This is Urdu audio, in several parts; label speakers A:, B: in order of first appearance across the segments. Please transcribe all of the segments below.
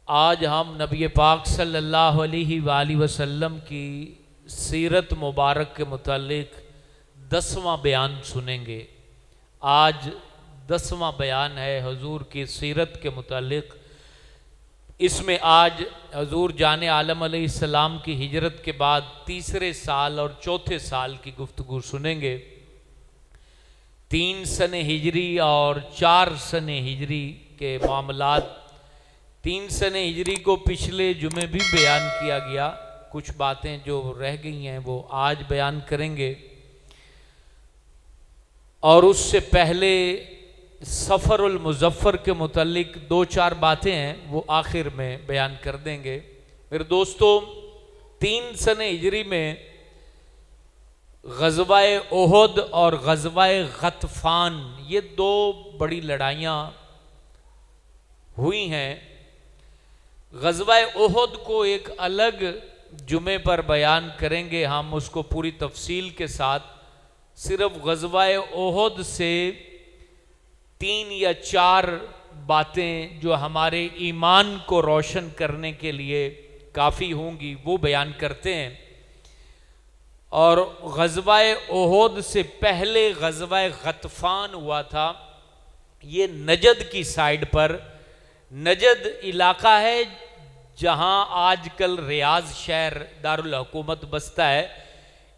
A: آج ہم نبی پاک صلی اللہ علیہ وآلہ وسلم کی سیرت مبارک کے متعلق 10واں بیان سنیں گے۔ آج 10واں بیان ہے حضور کی سیرت کے متعلق۔ اس میں آج حضور جان عالم علیہ السلام کی ہجرت کے بعد تیسرے سال اور چوتھے سال کی گفتگو سنیں گے۔ 3 سن ہجری اور 4 سن ہجری کے معاملات۔ 3 سن ہجری کو پچھلے جمعے بھی بیان کیا گیا، کچھ باتیں جو رہ گئی ہیں وہ آج بیان کریں گے، اور اس سے پہلے سفر المظفر کے متعلق 2-4 باتیں ہیں وہ آخر میں بیان کر دیں گے۔ میرے دوستو، 3 سن ہجری میں غزوہ احد اور غزوہ غطفان، یہ 2 بڑی لڑائیاں ہوئی ہیں۔ غزوہ احد کو ایک الگ جمعے پر بیان کریں گے ہم، اس کو پوری تفصیل کے ساتھ۔ صرف غزوہ احد سے 3 یا 4 باتیں جو ہمارے ایمان کو روشن کرنے کے لیے کافی ہوں گی وہ بیان کرتے ہیں۔ اور غزوہ احد سے پہلے غزوہ غطفان ہوا تھا، یہ نجد کی سائیڈ پر۔ نجد علاقہ ہے جہاں آج کل ریاض شہر دارالحکومت بستا ہے۔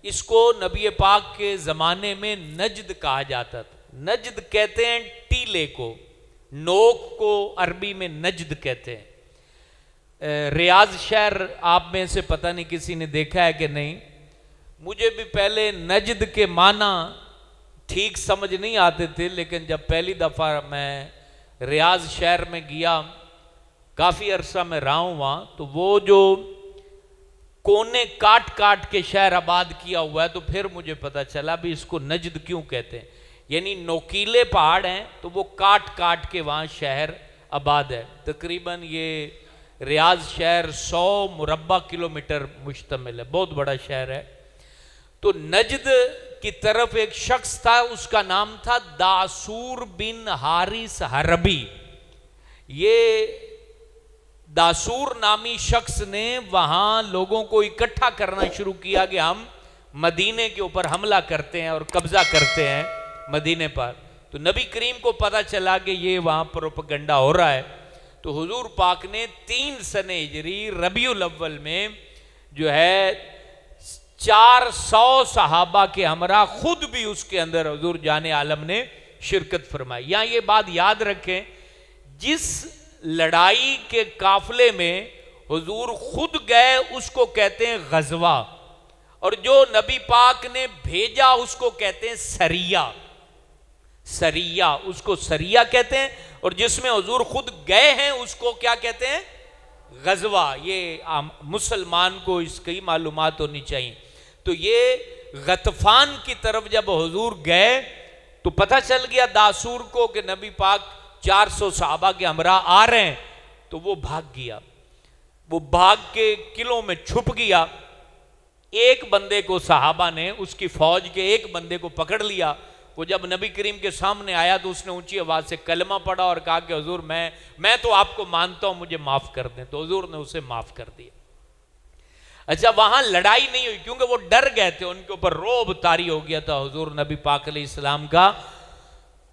A: اس کو نبی پاک کے زمانے میں نجد کہا جاتا تھا۔ نجد کہتے ہیں ٹیلے کو، نوک کو عربی میں نجد کہتے ہیں۔ ریاض شہر آپ میں سے پتہ نہیں کسی نے دیکھا ہے کہ نہیں، مجھے بھی پہلے نجد کے معنی ٹھیک سمجھ نہیں آتے تھے، لیکن جب پہلی دفعہ میں ریاض شہر میں گیا، کافی عرصہ میں رہا ہوں وہاں، تو وہ جو کونے کاٹ کاٹ کے شہر آباد کیا ہوا ہے، تو پھر مجھے پتا چلا بھی اس کو نجد کیوں کہتے ہیں، یعنی نوکیلے پہاڑ ہیں تو وہ کاٹ کاٹ کے وہاں شہر آباد ہے۔ تقریباً یہ ریاض شہر 100 مربع کلومیٹر مشتمل ہے، بہت بڑا شہر ہے۔ تو نجد کی طرف ایک شخص تھا، اس کا نام تھا داسور بن حارث حربی۔ یہ داسور نامی شخص نے وہاں لوگوں کو اکٹھا کرنا شروع کیا کہ ہم مدینے کے اوپر حملہ کرتے ہیں اور قبضہ کرتے ہیں مدینے پر۔ تو نبی کریم کو پتا چلا کہ یہ وہاں پروپیگنڈا ہو رہا ہے، تو حضور پاک نے 3 سن ہجری ربیع الاول میں جو ہے 400 صحابہ کے ہمراہ خود بھی اس کے اندر حضور جان عالم نے شرکت فرمائی۔ یہاں یہ بات یاد رکھیں، جس لڑائی کے قافلے میں حضور خود گئے اس کو کہتے ہیں غزوہ، اور جو نبی پاک نے بھیجا اس کو کہتے ہیں سریہ۔ سریہ، اس کو سریہ کہتے ہیں، اور جس میں حضور خود گئے ہیں اس کو کیا کہتے ہیں؟ غزوہ۔ یہ مسلمان کو اس کی معلومات ہونی چاہیے۔ تو یہ غطفان کی طرف جب حضور گئے تو پتہ چل گیا داسور کو کہ نبی پاک 400 صحابہ کے ہمراہ آ رہے ہیں، تو وہ بھاگ گیا۔ وہ بھاگ کے قلعوں میں چھپ گیا۔ ایک بندے کو صحابہ نے، اس کی فوج کے ایک بندے کو پکڑ لیا۔ وہ جب نبی کریم کے سامنے آیا تو اس نے اونچی آواز سے کلمہ پڑھا اور کہا کہ حضور میں تو آپ کو مانتا ہوں، مجھے معاف کر دیں۔ تو حضور نے اسے معاف کر دیا۔ اچھا، وہاں لڑائی نہیں ہوئی کیونکہ وہ ڈر گئے تھے، ان کے اوپر رعب طاری ہو گیا تھا حضور نبی پاک علیہ السلام کا۔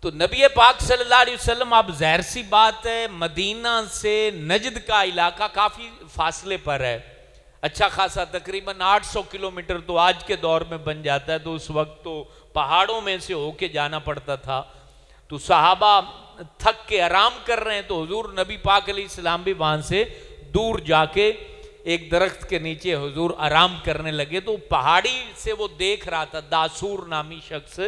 A: تو نبی پاک صلی اللہ علیہ وسلم، اب ظاہر سی بات ہے مدینہ سے نجد کا علاقہ کافی فاصلے پر ہے، اچھا خاصا، تقریباً 800 کلومیٹر تو آج کے دور میں بن جاتا ہے، تو اس وقت تو پہاڑوں میں سے ہو کے جانا پڑتا تھا۔ تو صحابہ تھک کے آرام کر رہے ہیں، تو حضور نبی پاک علیہ السلام بھی وہاں سے دور جا کے ایک درخت کے نیچے حضور آرام کرنے لگے۔ تو پہاڑی سے وہ دیکھ رہا تھا، داسور نامی شخص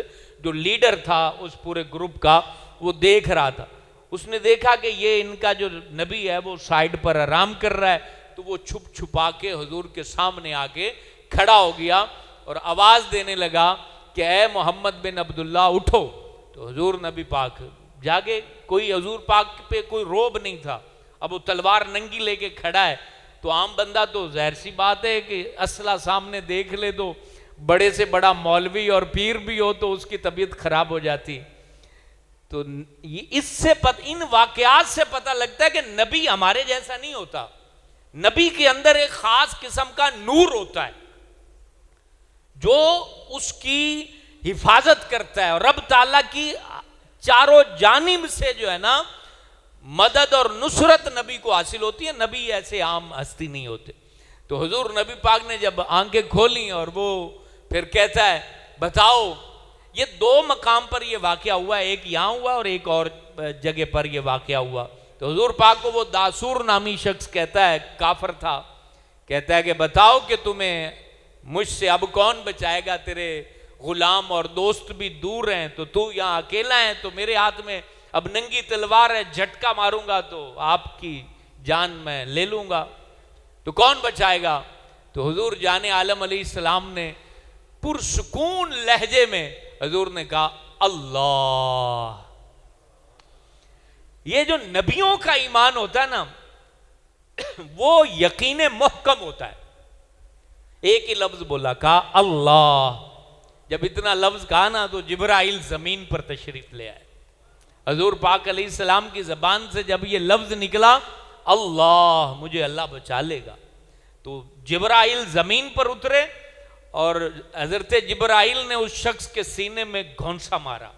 A: جو لیڈر تھا اس پورے گروپ کا، وہ دیکھ رہا تھا۔ اس نے دیکھا کہ یہ ان کا جو نبی ہے وہ سائیڈ پر آرام کر رہا ہے، تو وہ چھپ چھپا کے حضور کے سامنے آ کے کھڑا ہو گیا اور آواز دینے لگا کہ اے محمد بن عبداللہ اٹھو۔ تو حضور نبی پاک جاگے، کوئی حضور پاک پہ کوئی روب نہیں تھا۔ اب وہ تلوار ننگی لے کے کھڑا ہے، تو عام بندہ تو ظاہر سی بات ہے کہ اسلحہ سامنے دیکھ لے تو بڑے سے بڑا مولوی اور پیر بھی ہو تو اس کی طبیعت خراب ہو جاتی۔ تو اس سے ان واقعات سے پتہ لگتا ہے کہ نبی ہمارے جیسا نہیں ہوتا. نبی کے اندر ایک خاص قسم کا نور ہوتا ہے جو اس کی حفاظت کرتا ہے, اور رب تعالیٰ کی چاروں جانب سے جو ہے نا مدد اور نصرت نبی کو حاصل ہوتی ہے. نبی ایسے عام ہستی نہیں ہوتے. تو حضور نبی پاک نے جب آنکھیں کھولیں اور وہ پھر کہتا ہے بتاؤ, یہ دو مقام پر یہ واقعہ ہوا ہے, ایک یہاں ہوا اور ایک اور جگہ پر یہ واقعہ ہوا. تو حضور پاک کو وہ داسور نامی شخص کہتا ہے, کافر تھا, کہتا ہے کہ بتاؤ کہ تمہیں مجھ سے اب کون بچائے گا, تیرے غلام اور دوست بھی دور ہیں, تو یہاں اکیلا ہے, تو میرے ہاتھ میں اب ننگی تلوار ہے, جھٹکا ماروں گا تو آپ کی جان میں لے لوں گا, تو کون بچائے گا. تو حضور جان عالم علیہ السلام نے پرسکون لہجے میں حضور نے کہا اللہ. یہ جو نبیوں کا ایمان ہوتا ہے نا وہ یقین محکم ہوتا ہے. ایک ہی لفظ بولا, کہا اللہ. جب اتنا لفظ کہا نا تو جبرائیل زمین پر تشریف لے آئے. حضور پاک علیہ السلام کی زبان سے جب یہ لفظ نکلا اللہ, مجھے اللہ بچا لے گا, تو جبرائیل زمین پر اترے اور حضرت جبرائیل نے اس شخص کے سینے میں گھونسا مارا.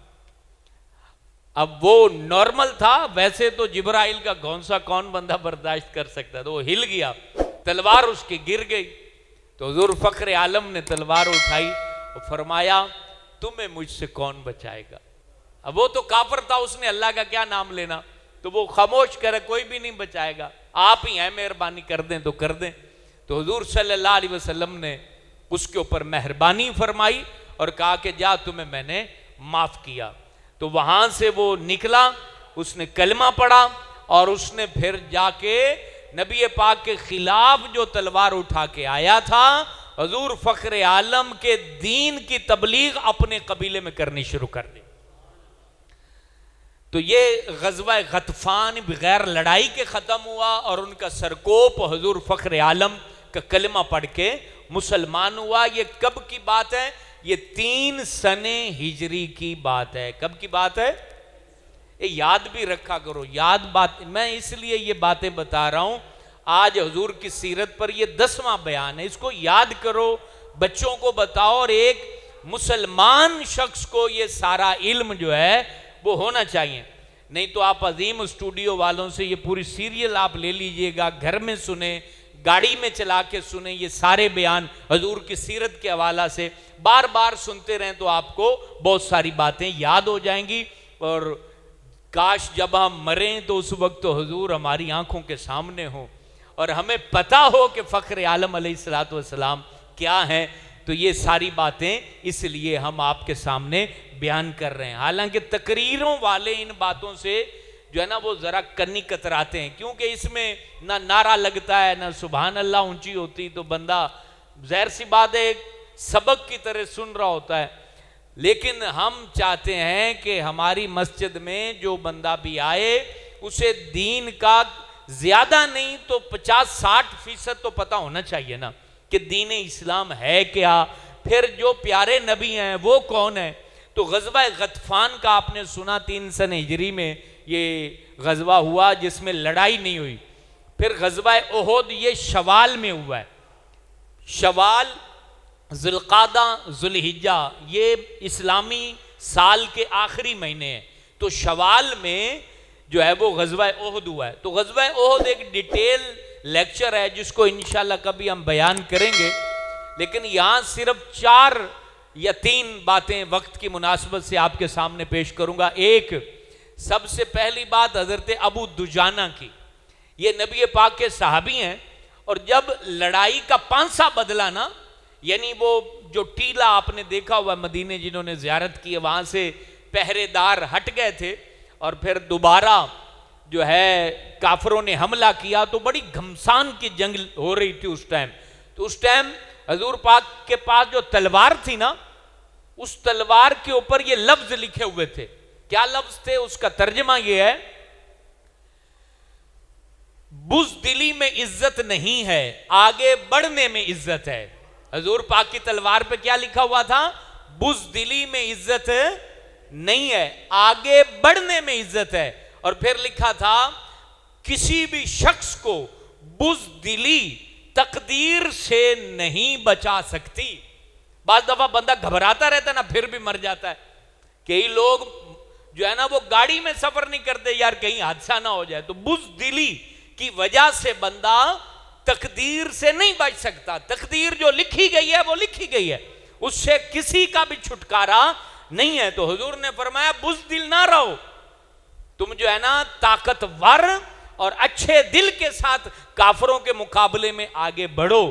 A: اب وہ نارمل تھا, ویسے تو جبرائیل کا گھونسا کون بندہ برداشت کر سکتا, تو وہ ہل گیا, تلوار اس کی گر گئی. تو حضور فخر عالم نے تلوار اٹھائی اور فرمایا تمہیں مجھ سے کون بچائے گا. اب وہ تو کافر تھا, اس نے اللہ کا کیا نام لینا, تو وہ خاموش کرے, کوئی بھی نہیں بچائے گا, آپ ہی ہیں, مہربانی کر دیں تو کر دیں. تو حضور صلی اللہ علیہ وسلم نے اس کے اوپر مہربانی فرمائی اور کہا کہ جا, تمہیں میں نے معاف کیا. تو وہاں سے وہ نکلا, اس نے کلمہ پڑھا اور اس نے پھر جا کے نبی پاک کے خلاف جو تلوار اٹھا کے آیا تھا, حضور فخر عالم کے دین کی تبلیغ اپنے قبیلے میں کرنی شروع کر دی. تو یہ غزوہ غطفان بغیر لڑائی کے ختم ہوا اور ان کا سرکوپ حضور فخر عالم کا کلمہ پڑھ کے مسلمان ہوا. یہ کب کی بات ہے؟ یہ 3 سنہ ہجری کی بات ہے. کب کی بات ہے؟ یہ یاد بھی رکھا کرو, یاد بات. میں اس لیے یہ باتیں بتا رہا ہوں, آج حضور کی سیرت پر یہ 10واں بیان ہے, اس کو یاد کرو, بچوں کو بتاؤ, اور ایک مسلمان شخص کو یہ سارا علم جو ہے وہ ہونا چاہیے. نہیں تو آپ عظیم اسٹوڈیو والوں سے یہ پوری سیریل آپ لے لیجئے گا, گھر میں سنیں, گاڑی میں چلا کے سنیں, یہ سارے بیان حضور کی سیرت کے حوالہ سے بار بار سنتے رہیں تو آپ کو بہت ساری باتیں یاد ہو جائیں گی. اور کاش جب ہم مریں تو اس وقت تو حضور ہماری آنکھوں کے سامنے ہوں اور ہمیں پتا ہو کہ فخر عالم علیہ السلام کیا ہیں. تو یہ ساری باتیں اس لیے ہم آپ کے سامنے بیان کر رہے ہیں. حالانکہ تقریروں والے ان باتوں سے جو ہے نا وہ ذرا کنی کتراتے ہیں, کیونکہ اس میں نہ نعرہ لگتا ہے, نہ سبحان اللہ اونچی ہوتی, تو بندہ ظاہر سی بات ہے ایک سبق کی طرح سن رہا ہوتا ہے. لیکن ہم چاہتے ہیں کہ ہماری مسجد میں جو بندہ بھی آئے اسے دین کا زیادہ نہیں تو 50-60% تو پتہ ہونا چاہیے نا کہ دین اسلام ہے کیا, پھر جو پیارے نبی ہیں وہ کون ہیں. تو غزوہ غطفان کا آپ نے سنا 3 سنہ ہجری میں یہ غزوہ ہوا جس میں لڑائی نہیں ہوئی. پھر غزوہ احد یہ شوال میں ہوا ہے. شوال, ذوالقعدہ, ذوالحجہ یہ اسلامی سال کے آخری مہینے ہیں. تو شوال میں جو ہے وہ غزوہ احد ہوا ہے. تو غزوہ احد ایک ڈیٹیل لیکچر ہے جس کو انشاءاللہ کبھی ہم بیان کریں گے, لیکن یہاں صرف 4 یا 3 باتیں وقت کی مناسبت سے آپ کے سامنے پیش کروں گا. ایک, سب سے پہلی بات حضرت ابو دجانہ کی. یہ نبی پاک کے صحابی ہیں, اور جب لڑائی کا پانسا بدلا نا, یعنی وہ جو ٹیلا آپ نے دیکھا ہوا مدینے جنہوں نے زیارت کی, وہاں سے پہرے دار ہٹ گئے تھے اور پھر دوبارہ جو ہے کافروں نے حملہ کیا, تو بڑی گھمسان کی جنگ ہو رہی تھی اس ٹائم. تو اس ٹائم حضور پاک کے پاس جو تلوار تھی نا, اس تلوار کے اوپر یہ لفظ لکھے ہوئے تھے. کیا لفظ تھے؟ اس کا ترجمہ یہ ہے, بزدلی میں عزت نہیں ہے, آگے بڑھنے میں عزت ہے. حضور پاک کی تلوار پہ کیا لکھا ہوا تھا؟ بزدلی میں عزت نہیں ہے، آگے بڑھنے میں عزت ہے۔ اور پھر لکھا تھا کسی بھی شخص کو بزدلی تقدیر سے نہیں بچا سکتی۔ بعض دفعہ بندہ گھبراتا رہتا ہے نا، پھر بھی مر جاتا ہے۔ کئی لوگ جو ہے نا وہ گاڑی میں سفر نہیں کرتے، یار کہیں حادثہ نہ ہو جائے، تو بزدلی کی وجہ سے بندہ تقدیر سے نہیں بچ سکتا۔ تقدیر جو لکھی گئی ہے وہ لکھی گئی ہے، اس سے کسی کا بھی چھٹکارا نہیں ہے۔ تو حضور نے فرمایا بزدل نہ رہو، تم جو ہے نا طاقتور اور اچھے دل کے ساتھ کافروں کے مقابلے میں آگے بڑھو،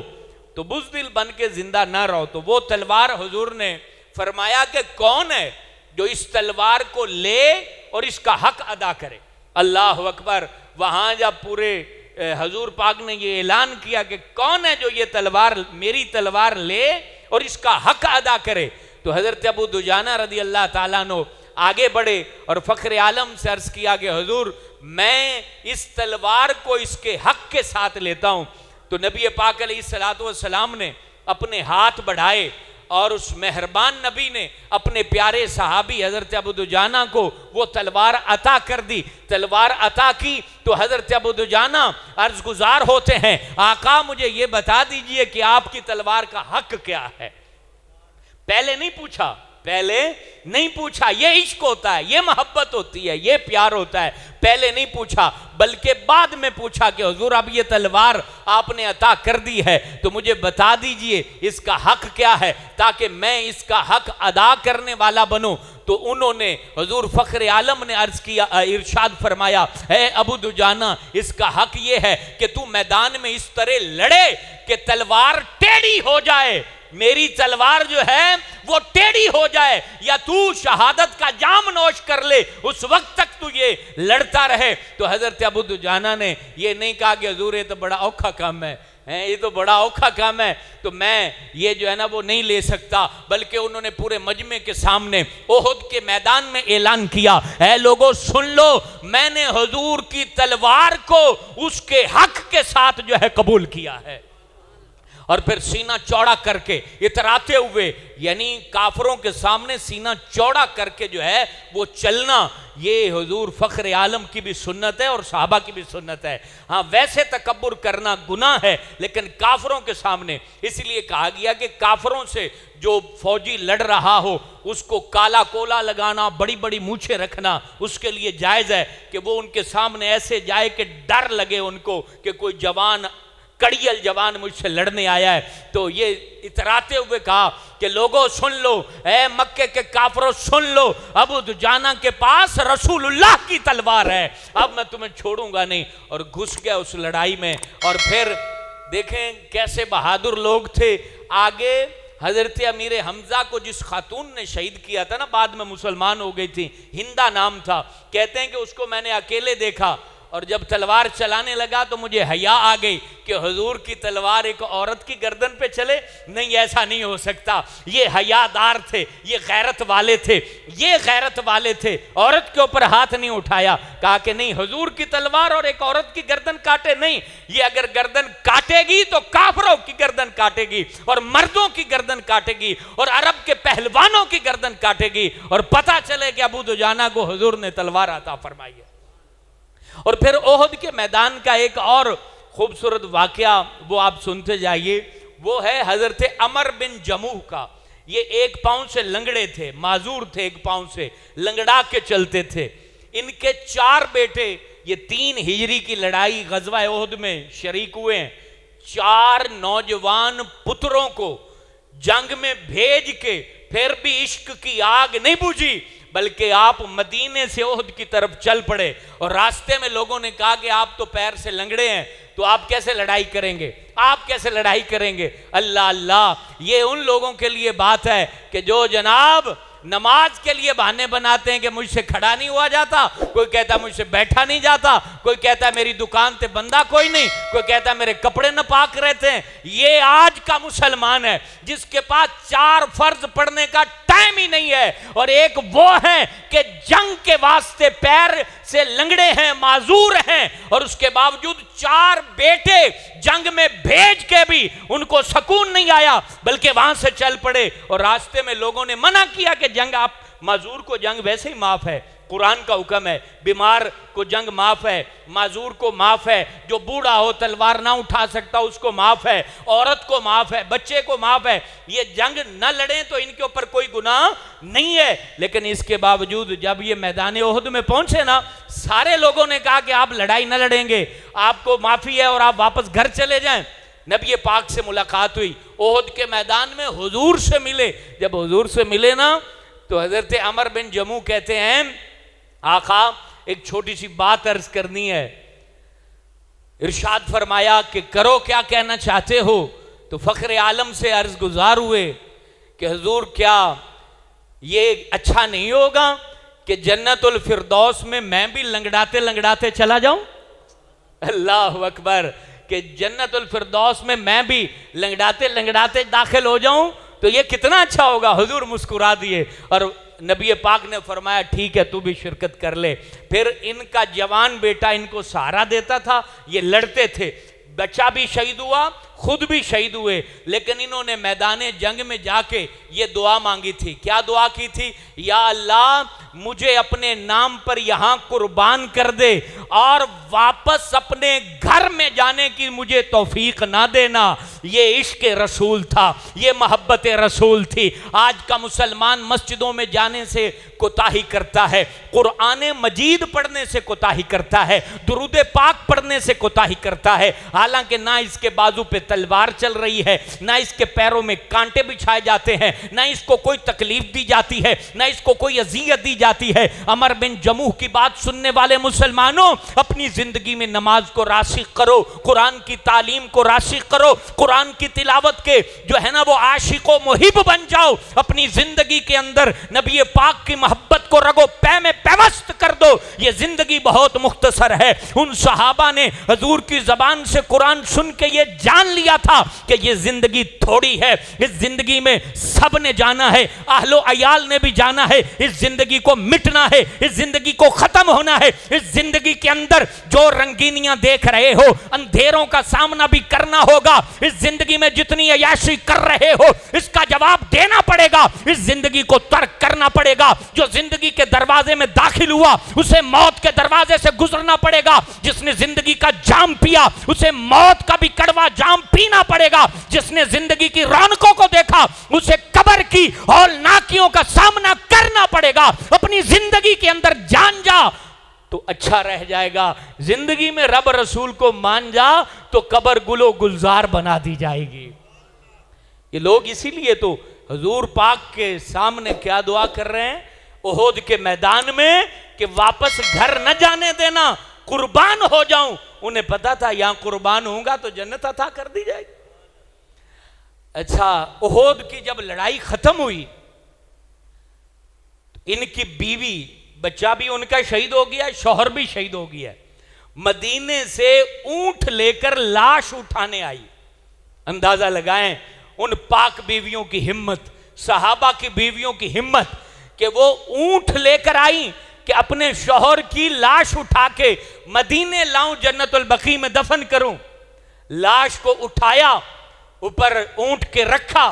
A: تو بزدل بن کے زندہ نہ رہو۔ تو وہ تلوار حضور نے فرمایا کہ کون ہے جو اس تلوار کو لے اور اس کا حق ادا کرے۔ اللہ اکبر۔ وہاں جب پورے حضور پاک نے یہ اعلان کیا کہ کون ہے جو یہ تلوار، میری تلوار لے اور اس کا حق ادا کرے، تو حضرت ابو دجانہ رضی اللہ تعالیٰ عنہ آگے بڑھے اور فخر عالم سے عرض کیا کہ حضور میں اس تلوار کو اس کے حق کے ساتھ لیتا ہوں۔ تو نبی پاک علیہ السلام نے اپنے ہاتھ بڑھائے اور اس مہربان نبی نے اپنے پیارے صحابی حضرت ابو دجانہ کو وہ تلوار عطا کر دی۔ تلوار عطا کی تو حضرت ابو دجانہ عرض گزار ہوتے ہیں، آقا مجھے یہ بتا دیجئے کہ آپ کی تلوار کا حق کیا ہے۔ پہلے نہیں پوچھا، پہلے نہیں پوچھا۔ یہ عشق ہوتا ہے، یہ محبت ہوتی ہے، یہ پیار ہوتا ہے۔ پہلے نہیں پوچھا بلکہ بعد میں پوچھا کہ حضور اب یہ تلوار آپ نے عطا کر دی ہے تو مجھے بتا دیجئے اس کا حق کیا ہے تاکہ میں اس کا حق ادا کرنے والا بنوں۔ تو انہوں نے حضور فخر عالم نے عرض کیا، ارشاد فرمایا، اے ابو دجانہ اس کا حق یہ ہے کہ تو میدان میں اس طرح لڑے کہ تلوار ٹیڑھی ہو جائے، میری تلوار جو ہے وہ ٹیڑھی ہو جائے، یا تو شہادت کا جام نوش کر لے، اس وقت تک تو یہ لڑتا رہے۔ تو حضرت ابو دجانہ نے یہ نہیں کہا کہ حضور یہ تو بڑا اوکھا کام ہے، یہ تو بڑا اوکھا کام ہے تو میں یہ جو ہے نا وہ نہیں لے سکتا، بلکہ انہوں نے پورے مجمع کے سامنے احد کے میدان میں اعلان کیا، اے لوگوں سن لو، میں نے حضور کی تلوار کو اس کے حق کے ساتھ جو ہے قبول کیا ہے۔ اور پھر سینہ چوڑا کر کے اتراتے ہوئے، یعنی کافروں کے سامنے سینہ چوڑا کر کے جو ہے وہ چلنا، یہ حضور فخر عالم کی بھی سنت ہے اور صحابہ کی بھی سنت ہے۔ ہاں ویسے تکبر کرنا گناہ ہے لیکن کافروں کے سامنے، اس لیے کہا گیا کہ کافروں سے جو فوجی لڑ رہا ہو اس کو کالا کولا لگانا، بڑی بڑی مونچھیں رکھنا اس کے لیے جائز ہے کہ وہ ان کے سامنے ایسے جائے کہ ڈر لگے ان کو کہ کوئی جوان کڑیل جوان مجھ سے لڑنے آیا ہے۔ تو یہ اتراتے ہوئے کہا کہ لوگوں سن لو، اے مکے کے کافروں سن لو، ابو دجانہ کے پاس رسول اللہ کی تلوار ہے، اب میں تمہیں چھوڑوں گا نہیں۔ اور گھس گیا اس لڑائی میں۔ اور پھر دیکھیں کیسے بہادر لوگ تھے۔ آگے حضرت امیر حمزہ کو جس خاتون نے شہید کیا تھا نا، بعد میں مسلمان ہو گئی تھی، ہندہ نام تھا، کہتے ہیں کہ اس کو میں نے اکیلے دیکھا اور جب تلوار چلانے لگا تو مجھے حیا آ گئی کہ حضور کی تلوار ایک عورت کی گردن پہ چلے، نہیں ایسا نہیں ہو سکتا۔ یہ حیا دار تھے، یہ غیرت والے تھے، یہ غیرت والے تھے، عورت کے اوپر ہاتھ نہیں اٹھایا، کہا کہ نہیں حضور کی تلوار اور ایک عورت کی گردن کاٹے نہیں، یہ اگر گردن کاٹے گی تو کافروں کی گردن کاٹے گی اور مردوں کی گردن کاٹے گی اور عرب کے پہلوانوں کی گردن کاٹے گی، اور پتہ چلے کہ ابو دجانہ کو حضور نے تلوار عطا فرمائی ہے۔ اور پھر احد کے میدان کا ایک اور خوبصورت واقعہ وہ آپ سنتے جائیے، وہ ہے حضرت عمر بن جموح کا۔ یہ ایک پاؤں سے لنگڑے تھے، معذور تھے، ایک پاؤں سے لنگڑا کے چلتے تھے۔ ان کے 4 بیٹے یہ 3 ہجری کی لڑائی غزوہ احد میں شریک ہوئے ہیں۔ 4 نوجوان پتروں کو جنگ میں بھیج کے پھر بھی عشق کی آگ نہیں بجھی، بلکہ آپ مدینے سے احد کی طرف چل پڑے۔ اور راستے میں لوگوں نے کہا کہ آپ تو پیر سے لنگڑے ہیں تو آپ کیسے لڑائی کریں گے، آپ کیسے لڑائی کریں گے؟ اللہ اللہ، یہ ان لوگوں کے لیے بات ہے کہ جو جناب نماز کے لیے بہانے بناتے ہیں کہ مجھ سے کھڑا نہیں ہوا جاتا، کوئی کہتا ہے مجھ سے بیٹھا نہیں جاتا، کوئی کہتا ہے میری دکان تے بندہ کوئی نہیں، کوئی کہتا ہے میرے کپڑے ناپاک رہتے ہیں۔ یہ آج کا مسلمان ہے جس کے پاس 4 فرض پڑھنے کا ٹائم ہی نہیں ہے، اور ایک وہ ہے کہ جنگ کے واسطے پیر سے لنگڑے ہیں، معذور ہیں، اور اس کے باوجود 4 بیٹے جنگ میں بھیج کے بھی ان کو سکون نہیں آیا، بلکہ وہاں سے چل پڑے۔ اور راستے میں لوگوں نے منع کیا کہ جنگ آپ معذور کو جنگ ویسے ہی معاف ہے، قرآن کا حکم ہے، بیمار کو جنگ معاف ہے، معذور کو معاف ہے، جو بوڑھا ہو تلوار نہ اٹھا سکتا اس کو معاف ہے، عورت کو معاف ہے، بچے کو معاف ہے۔ یہ جنگ نہ لڑیں تو ان کے اوپر کوئی گناہ نہیں ہے، لیکن اس کے باوجود جب یہ میدان احد میں پہنچے نا، سارے لوگوں نے کہا کہ آپ لڑائی نہ لڑیں گے، آپ کو معافی ہے اور آپ واپس گھر چلے جائیں۔ نبی پاک سے ملاقات ہوئی، احد کے میدان میں حضور سے ملے۔ جب حضور سے ملے نا تو حضرت عمر بن جموح کہتے ہیں آقا ایک چھوٹی سی بات عرض کرنی ہے۔ ارشاد فرمایا کہ کرو، کیا کہنا چاہتے ہو؟ تو فخر عالم سے عرض گزار ہوئے کہ حضور کیا یہ اچھا نہیں ہوگا کہ جنت الفردوس میں بھی لنگڑاتے لنگڑاتے چلا جاؤں؟ اللہ اکبر، کہ جنت الفردوس میں بھی لنگڑاتے لنگڑاتے داخل ہو جاؤں تو یہ کتنا اچھا ہوگا۔ حضور مسکرا دیے اور نبی پاک نے فرمایا ٹھیک ہے تو بھی شرکت کر لے۔ پھر ان کا جوان بیٹا ان کو سہارا دیتا تھا، یہ لڑتے تھے، بچہ بھی شہید ہوا، خود بھی شہید ہوئے، لیکن انہوں نے میدان جنگ میں جا کے یہ دعا مانگی تھی۔ کیا دعا کی تھی؟ یا اللہ مجھے اپنے نام پر یہاں قربان کر دے اور واپس اپنے گھر میں جانے کی مجھے توفیق نہ دینا۔ یہ عشق رسول تھا، یہ محبت رسول تھی۔ آج کا مسلمان مسجدوں میں جانے سے کوتاہی کرتا ہے، قرآن مجید پڑھنے سے کوتاہی کرتا ہے، درود پاک پڑھنے سے کوتاہی کرتا ہے، حالانکہ نہ اس کے بازو پہ تلوار چل رہی ہے، نہ اس کے پیروں میں کانٹے بچھائے جاتے ہیں، نہ اس کو کوئی تکلیف دی جاتی ہے، نہ اس کو کوئی اذیت دی جاتی ہے۔ عمر بن جموح کی بات سننے والے مسلمانوں، اپنی زندگی میں نماز کو راسخ کرو، قرآن کی تعلیم کو راسخ کرو، قرآن کی تلاوت کے جو ہے نا وہ عاشق و محب بن جاؤ، اپنی زندگی کے اندر نبی پاک کی محبت کو رگو پے میں پیوست کر دو۔ یہ زندگی بہت مختصر ہے۔ ان صحابہ نے حضور کی زبان سے قرآن سن کے یہ جان لیا تھا کہ یہ زندگی تھوڑی ہے، اس زندگی میں سب نے جانا ہے، اہل و عیال نے بھی جانا ہے، اس زندگی کو مٹنا ہے، اس زندگی کو ختم ہونا ہے۔ اس زندگی کے اندر جو رنگینیاں دیکھ رہے ہو، اندھیروں کا سامنا بھی کرنا ہوگا۔ اس زندگی میں جتنی عیاشی کر رہے ہو اس کا جواب دینا پڑے گا، اس زندگی کو ترک کرنا پڑے گا۔ جو زندگی کے دروازے میں داخل ہوا اسے موت کے دروازے سے گزرنا پڑے گا، جس نے زندگی کا جام پیا اسے موت کا بھی کڑوا جام پینا پڑے گا، جس نے زندگی کی رونقوں کو دیکھا اسے قبر کی ہولناکیوں کا سامنا کرنا پڑے گا۔ اپنی زندگی کے اندر جان جا تو اچھا رہ جائے گا، زندگی میں رب رسول کو مان جا تو قبر گل و گلزار بنا دی جائے گی۔ یہ لوگ اسی لیے تو حضور پاک کے سامنے کیا دعا کر رہے ہیں احد کے میدان میں کہ واپس گھر نہ جانے دینا، قربان ہو جاؤں۔ انہیں پتا تھا یہاں قربان ہوں گا تو جنت عطا کر دی جائے گی۔ اچھا، احد کی جب لڑائی ختم ہوئی ان کی بیوی، بچہ بھی ان کا شہید ہو گیا، شوہر بھی شہید ہو گیا، مدینے سے اونٹ لے کر لاش اٹھانے آئی۔ اندازہ لگائیں ان پاک بیویوں کی ہمت، صحابہ کی بیویوں کی ہمت کہ وہ اونٹ لے کر آئیں کہ اپنے شوہر کی لاش اٹھا کے مدینے لاؤں، جنت البقیع میں دفن کروں۔ لاش کو اٹھایا، اوپر اونٹ کے رکھا،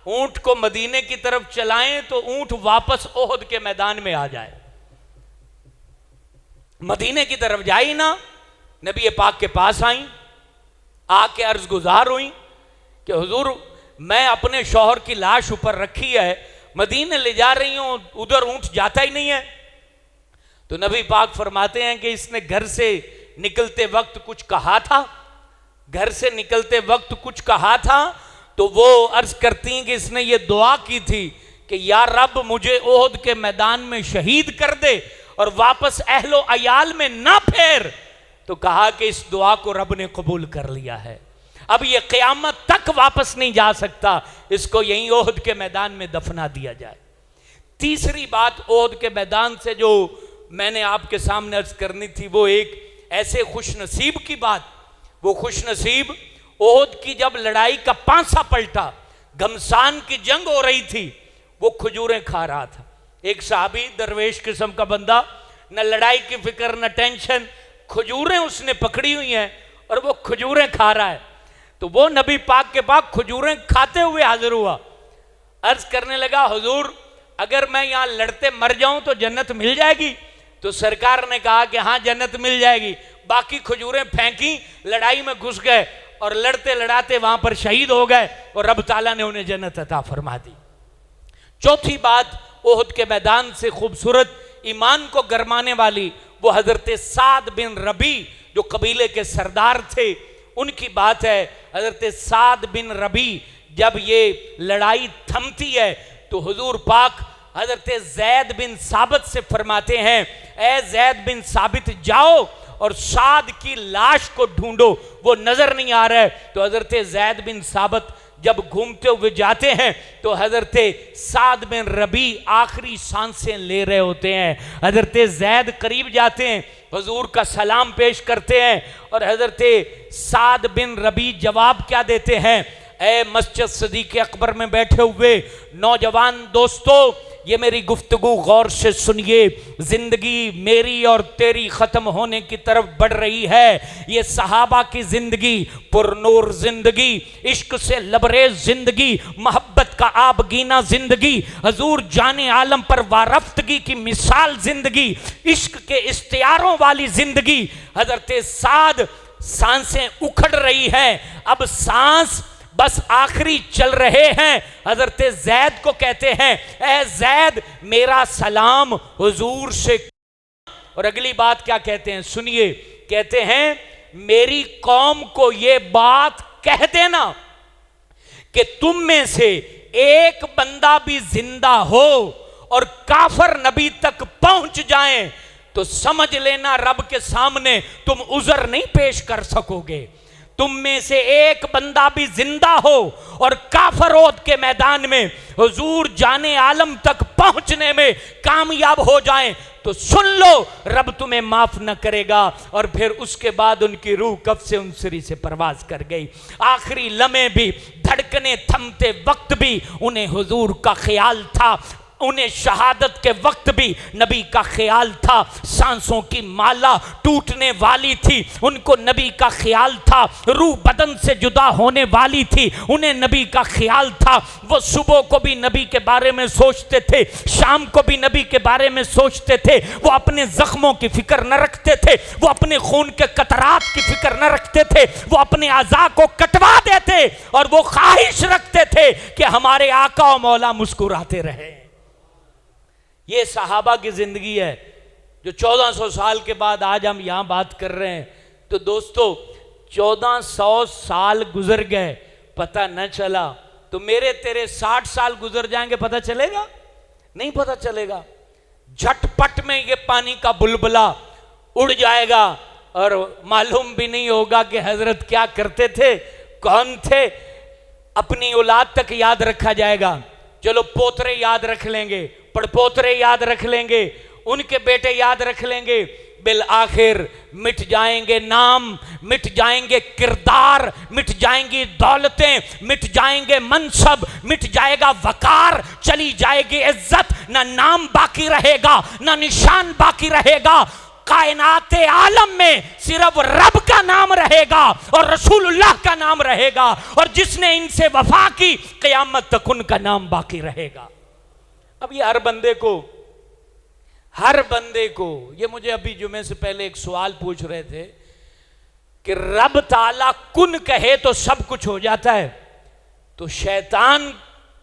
A: اونٹ کو مدینے کی طرف چلائیں تو اونٹ واپس احد کے میدان میں آ جائے۔ مدینے کی طرف جائی نا، نبی پاک کے پاس آئیں، آ کے عرض گزار ہوئیں کہ حضور میں اپنے شوہر کی لاش اوپر رکھی ہے، مدینے لے جا رہی ہوں، ادھر اونٹ جاتا ہی نہیں ہے۔ تو نبی پاک فرماتے ہیں کہ اس نے گھر سے نکلتے وقت کچھ کہا تھا، گھر سے نکلتے وقت کچھ کہا تھا، تو وہ عرض کرتی ہیں کہ اس نے یہ دعا کی تھی کہ یا رب مجھے احد کے میدان میں شہید کر دے اور واپس اہل و عیال میں نہ پھیر۔ تو کہا کہ اس دعا کو رب نے قبول کر لیا ہے، اب یہ قیامت تک واپس نہیں جا سکتا، اس کو یہیں احد کے میدان میں دفنا دیا جائے۔ تیسری بات احد کے میدان سے جو میں نے آپ کے سامنے عرض کرنی تھی، وہ ایک ایسے خوش نصیب کی بات، وہ خوش نصیب احد کی جب لڑائی کا پانسا پلٹا، گھمسان کی جنگ ہو رہی تھی، وہ کھجوریں کھا رہا تھا۔ ایک صحابی درویش قسم کا بندہ، نہ لڑائی کی فکر نہ ٹینشن، کھجوریں اس نے پکڑی ہوئی ہیں اور وہ کھجوریں کھا رہا ہے۔ تو وہ نبی پاک کے پاس کھجوریں کھاتے ہوئے حاضر ہوا، عرض کرنے لگا حضور اگر میں یہاں لڑتے مر جاؤں تو جنت مل جائے گی؟ تو سرکار نے کہا کہ ہاں جنت مل جائے گی. باقی کھجوریں پھینکی, لڑائی میں گھس گئے اور لڑتے لڑاتے وہاں پر شہید ہو گئے اور رب تعالیٰ نے انہیں جنت عطا فرما دی. چوتھی بات احد کے میدان سے خوبصورت ایمان کو گرمانے والی, وہ حضرت سعد بن ربی جو قبیلے کے سردار تھے, ان کی بات ہے. حضرت سعد بن ربی جب یہ لڑائی تھمتی ہے تو حضور پاک حضرت زید بن ثابت سے فرماتے ہیں, اے زید بن ثابت جاؤ اور سعد کی لاش کو ڈھونڈو, وہ نظر نہیں آ رہا ہے. تو حضرت زید بن ثابت جب گھومتے ہوئے جاتے ہیں تو حضرت سعد بن ربی آخری سانسیں لے رہے ہوتے ہیں. حضرت زید قریب جاتے ہیں, حضور کا سلام پیش کرتے ہیں, اور حضرت سعد بن ربی جواب کیا دیتے ہیں؟ اے مسجد صدیق اکبر میں بیٹھے ہوئے نوجوان دوستو, یہ میری گفتگو غور سے سنیے. زندگی میری اور تیری ختم ہونے کی طرف بڑھ رہی ہے. یہ صحابہ کی زندگی پر نور زندگی, عشق سے لبریز زندگی, محبت کا آبگینہ زندگی, حضور جان عالم پر وارفتگی کی مثال زندگی, عشق کے اشتیاروں والی زندگی. حضرت سعد سانسیں اکھڑ رہی ہے, اب سانس بس آخری چل رہے ہیں. حضرت زید کو کہتے ہیں, اے زید میرا سلام حضور سے. اور اگلی بات کیا کہتے ہیں سنیے, کہتے ہیں میری قوم کو یہ بات کہہ دینا کہ تم میں سے ایک بندہ بھی زندہ ہو اور کافر نبی تک پہنچ جائیں تو سمجھ لینا رب کے سامنے تم عذر نہیں پیش کر سکو گے. تم میں سے ایک بندہ بھی زندہ ہو اور کافر احد کے میدان میں حضور جان عالم تک پہنچنے میں کامیاب ہو جائیں تو سن لو رب تمہیں معاف نہ کرے گا. اور پھر اس کے بعد ان کی روح کف سے انصری سے پرواز کر گئی. آخری لمحے بھی, دھڑکنے تھمتے وقت بھی انہیں حضور کا خیال تھا, انہیں شہادت کے وقت بھی نبی کا خیال تھا. سانسوں کی مالا ٹوٹنے والی تھی, ان کو نبی کا خیال تھا. روح بدن سے جدا ہونے والی تھی, انہیں نبی کا خیال تھا. وہ صبح کو بھی نبی کے بارے میں سوچتے تھے, شام کو بھی نبی کے بارے میں سوچتے تھے. وہ اپنے زخموں کی فکر نہ رکھتے تھے, وہ اپنے خون کے قطرات کی فکر نہ رکھتے تھے, وہ اپنے اعضاء کو کٹوا دیتے اور وہ خواہش رکھتے تھے کہ ہمارے آقا و مولا مسکراتے رہے. یہ صحابہ کی زندگی ہے جو 1400 سال کے بعد آج ہم یہاں بات کر رہے ہیں. تو دوستو 1400 سال گزر گئے, پتہ نہ چلا. تو میرے تیرے 60 سال گزر جائیں گے, پتہ چلے گا؟ نہیں پتہ چلے گا. جھٹ پٹ میں یہ پانی کا بلبلا اڑ جائے گا اور معلوم بھی نہیں ہوگا کہ حضرت کیا کرتے تھے, کون تھے. اپنی اولاد تک یاد رکھا جائے گا, چلو پوترے یاد رکھ لیں گے, پڑپوترے یاد رکھ لیں گے, ان کے بیٹے یاد رکھ لیں گے. بالآخر مٹ جائیں گے نام, مٹ جائیں گے کردار, مٹ جائیں گی دولتیں, مٹ جائیں گے منصب, مٹ جائے گا وقار, چلی جائے گی عزت. نہ نام باقی رہے گا, نہ نشان باقی رہے گا. کائنات عالم میں صرف رب کا نام رہے گا اور رسول اللہ کا نام رہے گا, اور جس نے ان سے وفا کی قیامت تک ان کا نام باقی رہے گا. اب یہ ہر بندے کو یہ مجھے ابھی جمعے سے پہلے ایک سوال پوچھ رہے تھے کہ رب تعالیٰ کن کہے تو سب کچھ ہو جاتا ہے, تو شیطان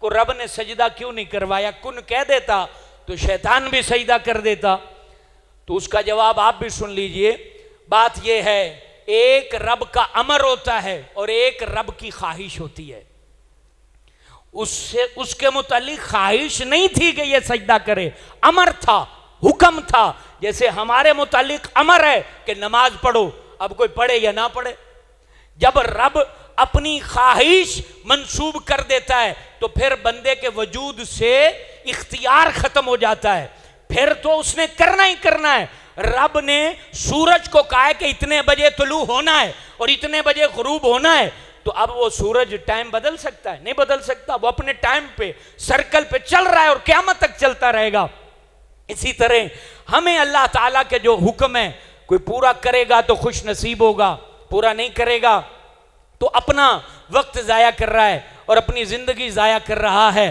A: کو رب نے سجدہ کیوں نہیں کروایا؟ کن کہہ دیتا تو شیطان بھی سجدہ کر دیتا. تو اس کا جواب آپ بھی سن لیجئے. بات یہ ہے, ایک رب کا امر ہوتا ہے اور ایک رب کی خواہش ہوتی ہے. اس کے متعلق خواہش نہیں تھی کہ یہ سجدہ کرے, امر تھا, حکم تھا. جیسے ہمارے متعلق امر ہے کہ نماز پڑھو, اب کوئی پڑھے یا نہ پڑھے. جب رب اپنی خواہش منسوب کر دیتا ہے تو پھر بندے کے وجود سے اختیار ختم ہو جاتا ہے, پھر تو اس نے کرنا ہی کرنا ہے. رب نے سورج کو کہا ہے کہ اتنے بجے طلوع ہونا ہے اور اتنے بجے غروب ہونا ہے, تو اب وہ سورج ٹائم بدل سکتا ہے؟ نہیں بدل سکتا. وہ اپنے ٹائم پہ سرکل پہ چل رہا ہے اور قیامت تک چلتا رہے گا. اسی طرح ہمیں اللہ تعالیٰ کے جو حکم ہے, کوئی پورا کرے گا تو خوش نصیب ہوگا, پورا نہیں کرے گا تو اپنا وقت ضائع کر رہا ہے اور اپنی زندگی ضائع کر رہا ہے.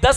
A: 10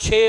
A: 6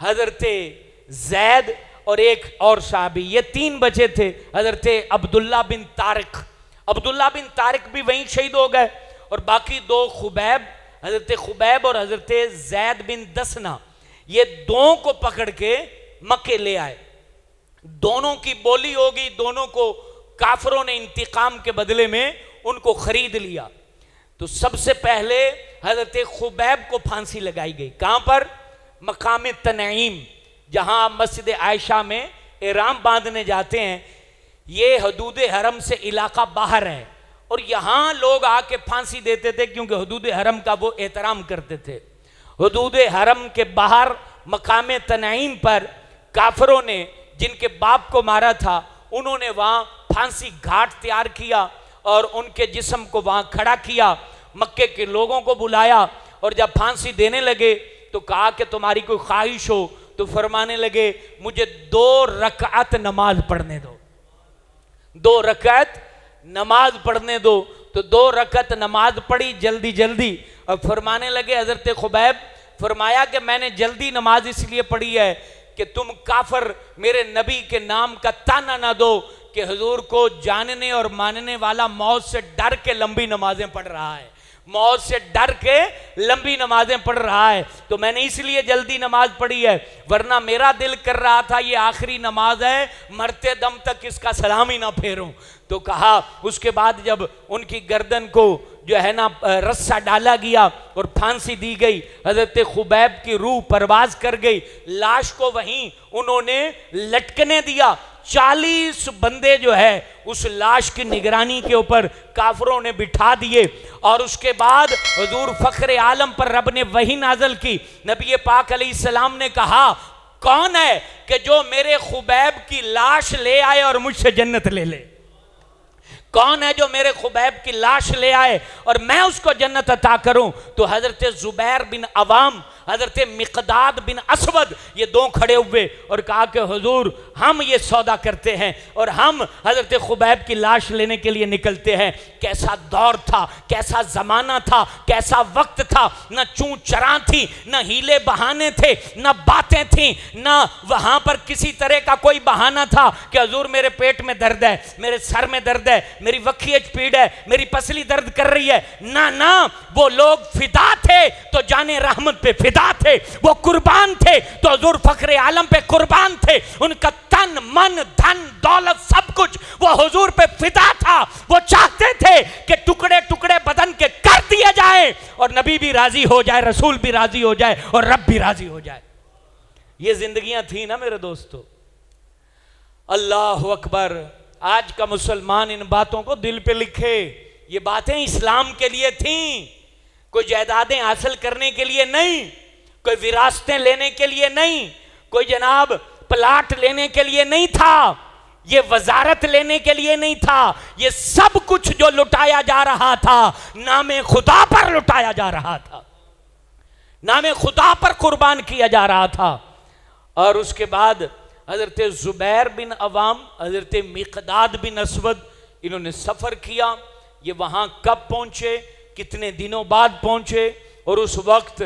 A: حضرت زید اور ایک اور صحابی، یہ 3 بچے تھے. حضرت عبداللہ بن طارق، عبداللہ بن طارق بھی وہیں شہید ہو گئے، اور باقی 2 خبیب، حضرت خبیب اور حضرت زید بن دسنا، یہ 2 کو پکڑ کے مکے لے آئے. دونوں کی بولی ہوگی، دونوں کو کافروں نے انتقام کے بدلے میں ان کو خرید لیا. تو سب سے پہلے حضرت خبیب کو پھانسی لگائی گئی. کہاں پر؟ مقام تنعیم، جہاں مسجد عائشہ میں احرام باندھنے جاتے ہیں. یہ حدود حرم سے علاقہ باہر ہے، اور یہاں لوگ آ کے پھانسی دیتے تھے کیونکہ حدود حرم کا وہ احترام کرتے تھے. حدود حرم کے باہر مقام تنعیم پر کافروں نے جن کے باپ کو مارا تھا، انہوں نے وہاں پھانسی گھاٹ تیار کیا اور ان کے جسم کو وہاں کھڑا کیا. مکے کے لوگوں کو بلایا، اور جب پھانسی دینے لگے تو کہا کہ تمہاری کوئی خواہش ہو؟ تو فرمانے لگے مجھے 2 رکعت نماز پڑھنے دو، 2 رکعت نماز پڑھنے دو. تو 2 رکعت نماز پڑھی جلدی جلدی، اور فرمانے لگے حضرت خبیب، فرمایا کہ میں نے جلدی نماز اس لیے پڑھی ہے کہ تم کافر میرے نبی کے نام کا تانا نہ دو کہ حضور کو جاننے اور ماننے والا موت سے ڈر کے لمبی نمازیں پڑھ رہا ہے، موت سے ڈر کے لمبی نمازیں پڑھ رہا ہے. تو میں نے اس لیے جلدی نماز پڑھی ہے، ورنہ میرا دل کر رہا تھا یہ آخری نماز ہے، مرتے دم تک اس کا سلام ہی نہ پھیروں. تو کہا، اس کے بعد جب ان کی گردن کو جو ہے نا رسہ ڈالا گیا اور پھانسی دی گئی، حضرت خبیب کی روح پرواز کر گئی. لاش کو وہیں انہوں نے لٹکنے دیا. 40 بندے جو ہے اس لاش کی نگرانی کے اوپر کافروں نے بٹھا دیے. اور اس کے بعد حضور فخر عالم پر رب نے وحی نازل کی. نبی پاک علیہ السلام نے کہا، کون ہے کہ جو میرے خبیب کی لاش لے آئے اور مجھ سے جنت لے لے؟ کون ہے جو میرے خبیب کی لاش لے آئے اور میں اس کو جنت عطا کروں؟ تو حضرت زبیر بن عوام، حضرت مقداد بن اسود، یہ 2 کھڑے ہوئے اور کہا کہ حضور ہم یہ سودا کرتے ہیں اور ہم حضرت خبیب کی لاش لینے کے لیے نکلتے ہیں. کیسا دور تھا، کیسا زمانہ تھا، کیسا وقت تھا. نہ چون چراں تھی، نہ ہیلے بہانے تھے، نہ باتیں تھیں، نہ وہاں پر کسی طرح کا کوئی بہانہ تھا کہ حضور میرے پیٹ میں درد ہے، میرے سر میں درد ہے، میری وکھیج پیڑ ہے، میری پسلی درد کر رہی ہے. نہ وہ لوگ فدا تھے تو جان رحمت پہ فدا تھے، وہ قربان تھے تو حضور فخر عالم پہ قربان تھے. ان کا تن من دھن دولت سب کچھ وہ حضور پہ فدا تھا. وہ چاہتے تھے کہ ٹکڑے ٹکڑے بدن کے کر دیے جائیں اور نبی بھی راضی ہو جائے، رسول بھی راضی ہو جائے اور رب بھی راضی ہو جائے. یہ زندگیاں تھیں نا میرے دوستو. اللہ اکبر. آج کا مسلمان ان باتوں کو دل پہ لکھے. یہ باتیں اسلام کے لیے تھیں، کوئی جائیدادیں حاصل کرنے کے لیے نہیں، کوئی وراثتیں لینے کے لیے نہیں، کوئی جناب پلاٹ لینے کے لیے نہیں تھا، یہ وزارت لینے کے لیے نہیں تھا. یہ سب کچھ جو لٹایا جا رہا تھا نام خدا پر لٹایا جا رہا تھا، نام خدا پر قربان کیا جا رہا تھا. اور اس کے بعد حضرت زبیر بن عوام، حضرت مقداد بن اسود، انہوں نے سفر کیا. یہ وہاں کب پہنچے، کتنے دنوں بعد پہنچے، اور اس وقت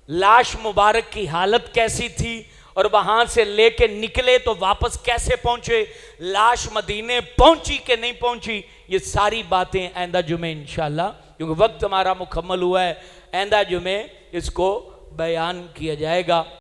A: لاش مبارک کی حالت کیسی تھی، اور وہاں سے لے کے نکلے تو واپس کیسے پہنچے، لاش مدینے پہنچی کہ نہیں پہنچی. یہ ساری باتیں آئندہ جمعے انشاءاللہ، کیونکہ وقت ہمارا مکمل ہوا ہے، آئندہ جمعے اس کو بیان کیا جائے گا.